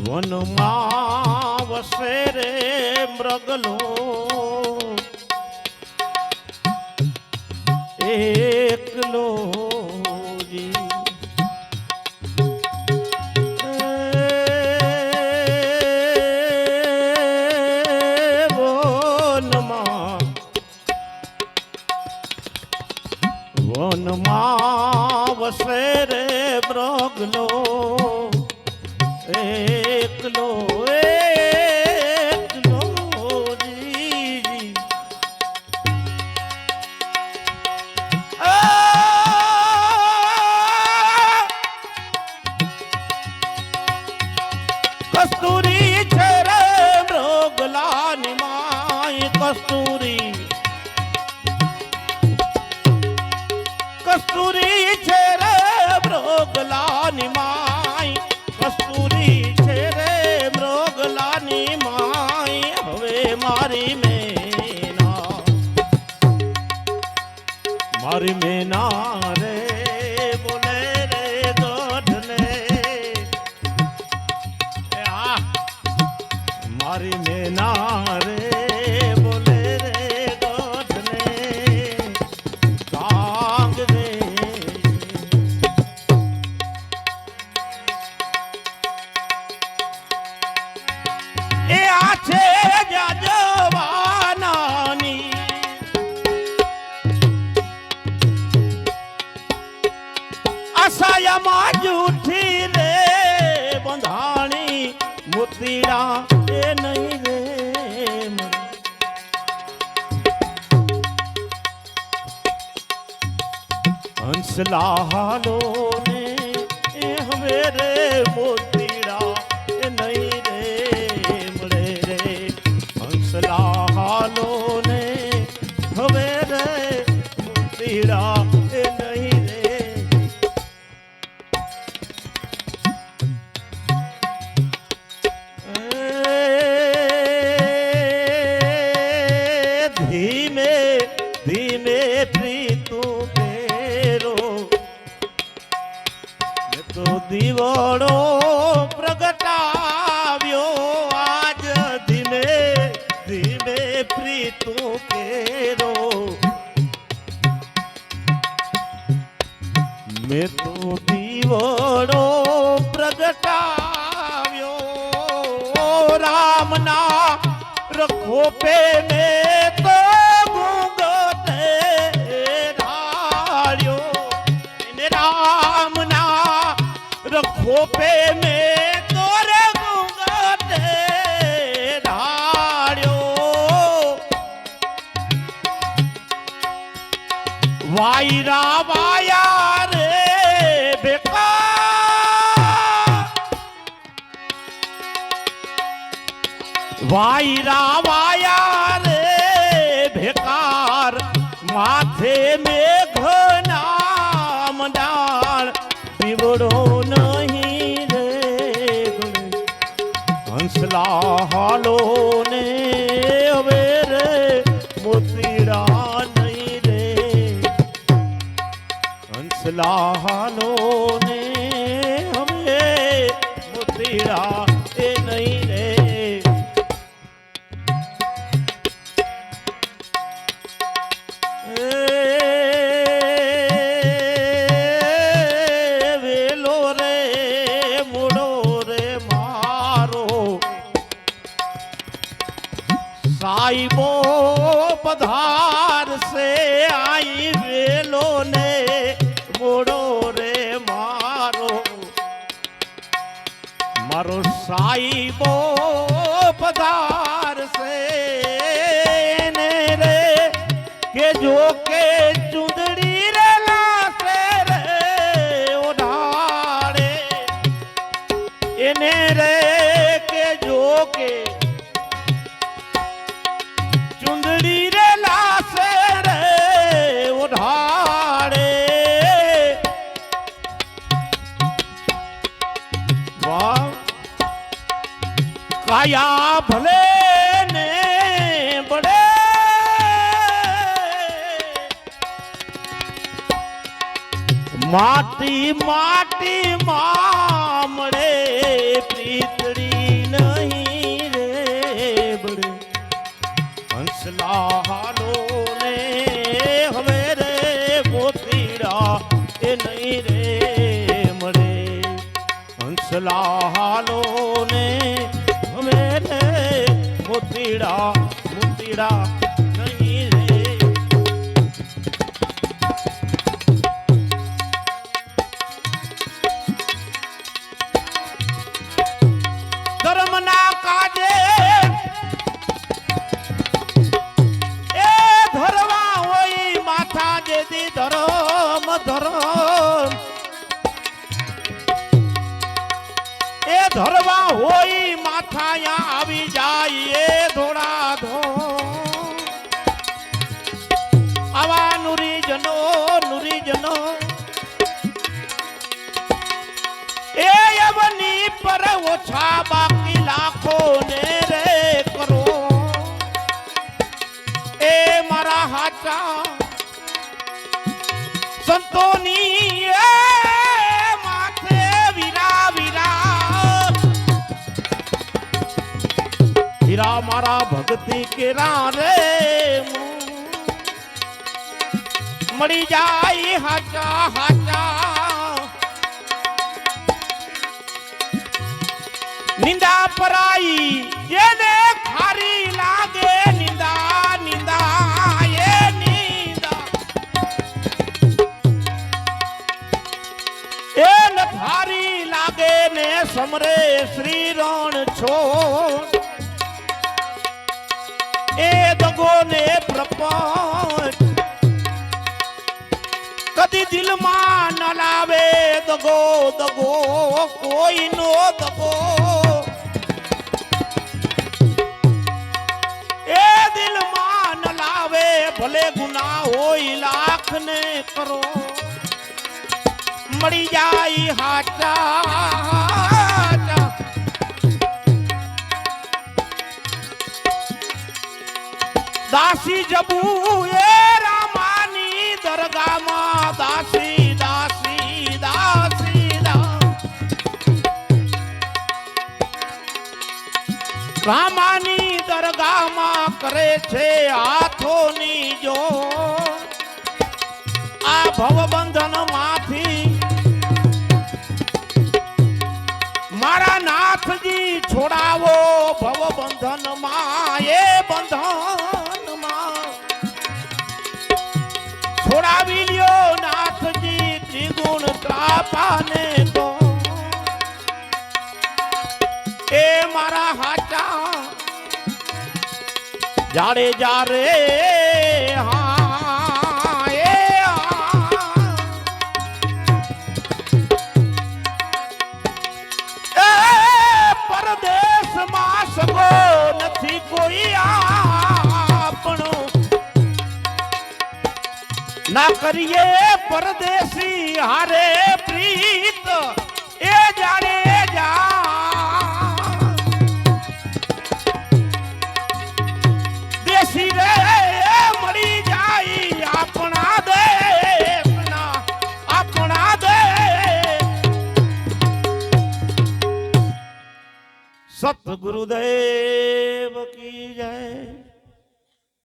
વનમાં વસે રે મૃગલો એકલો જી વનમાં વસે રે મૃગલો એકલો એકલો જી કસ્તુરી છે રે મૃગલાની માય કસ્તુરી કસ્તુરી છે રે મૃગલાની માય કસ્તુરી છે રે મૃગલાની માય હવે મારી મેના રે બોલે રે ગઢને મારી મેના રે બોલે રે ગઢને કાંગ રે એ આ છે જવાનાની આશાયામાં જૂઠી રે બંધાણી મોતીડા એ નહીં રે હંસલા હાલો ને એ હવે રે મોતીડા એ નહીં રે મળે રે હંસલા હાલો ને હવે રે મોતીડા એ નહીં રે ધીમે ધીમે પ્રીતુ પેરો તો દીવડો પ્રગટાવ્યો આજ ધીમે ધીમે પ્રીતુ પેરો મેં તો દીવડો પ્રગટાવ્યો રામના રખો પે મેં તો ઘૂંઘટે ઢાળ્યો રામના રખો પે મેં તો રે ઘૂંઘટે ઢાળ્યો વાયરા વાયા રે બેકાર વાયરા વાયા રે ભેકાર માથે મેઘ નામ ડાળ દીવડો નહીં રે હંસલા હાલો ને હવે રે મોતીડા નહીં રે હંસલા હાલો ને હવે મોતીડા એ નહીં રે વેલો રે મોડો રે મારો સાઈબો પધાર સે આઈ વેલો ને મોડો રે મારો મારો સાઈબો પધાર સે ને રે કે જો કે ચુંદડી રે લાસે રે ઓઢાડે એને રે કે જો કે ચુંદડી રે લાસે રે ઓઢાડે વાહ કાયા ભલે ને બડે માટી માટી માં મળે પ્રીતડી સલાહાલો ને હવે રે મોતીડા મોતીડા નહીં રે. ધર્મના કાજે એ ધરવા હોય માથા જેદી ધર્મ ધર્મ એ ધરવા હોય માથાયા આવી જાય એ ધોળા ધો આવા નુરીજનો એ યવની પર ઓછા બાકી લાખો ને રે કરો એ મારા હાચા સંતોની એ માથે વીરા વીરા હીરા મારા ભક્તિ કેરા રે મળી જાય હાચા હાચા નિંદા પરાઈ જેને ખારી લાગે નિંદા નિંદા એ નિંદા એ નથારી લાગે ને સમરે શ્રી રણ છોડ એ દગો ને પ્રપંચ કદી દિલમાં ન લાવે દગો દગો કોઈ નો દગો એ દિલમાં ન લાવે ભલે ગુના હોય લાખ ને કરો મળી જાય હાચા દાસી જબુ એ રામાની દરગાહમાં દાસી દાસી દાસી રામાની દરગાહમાં કરે છે હાથોની જો આ ભવબંધન માંથી મારા નાથજી છોડાવો ભવબંધન માં એ બંધન માં છોડાવી લ્યો નાથજી ત્રિગુણ ત્રાપાને તો એ મારા હાચા જાડે જા રે હા એ પરદેશમાં સગો નથી કોઈ આપણો ના કરીએ પરદેશી હારે પ્રીત એ જાડે જા દેશી રે મળી જાય આપણા દેશના આપણા દેશ સતગુરુદેવ કી જય.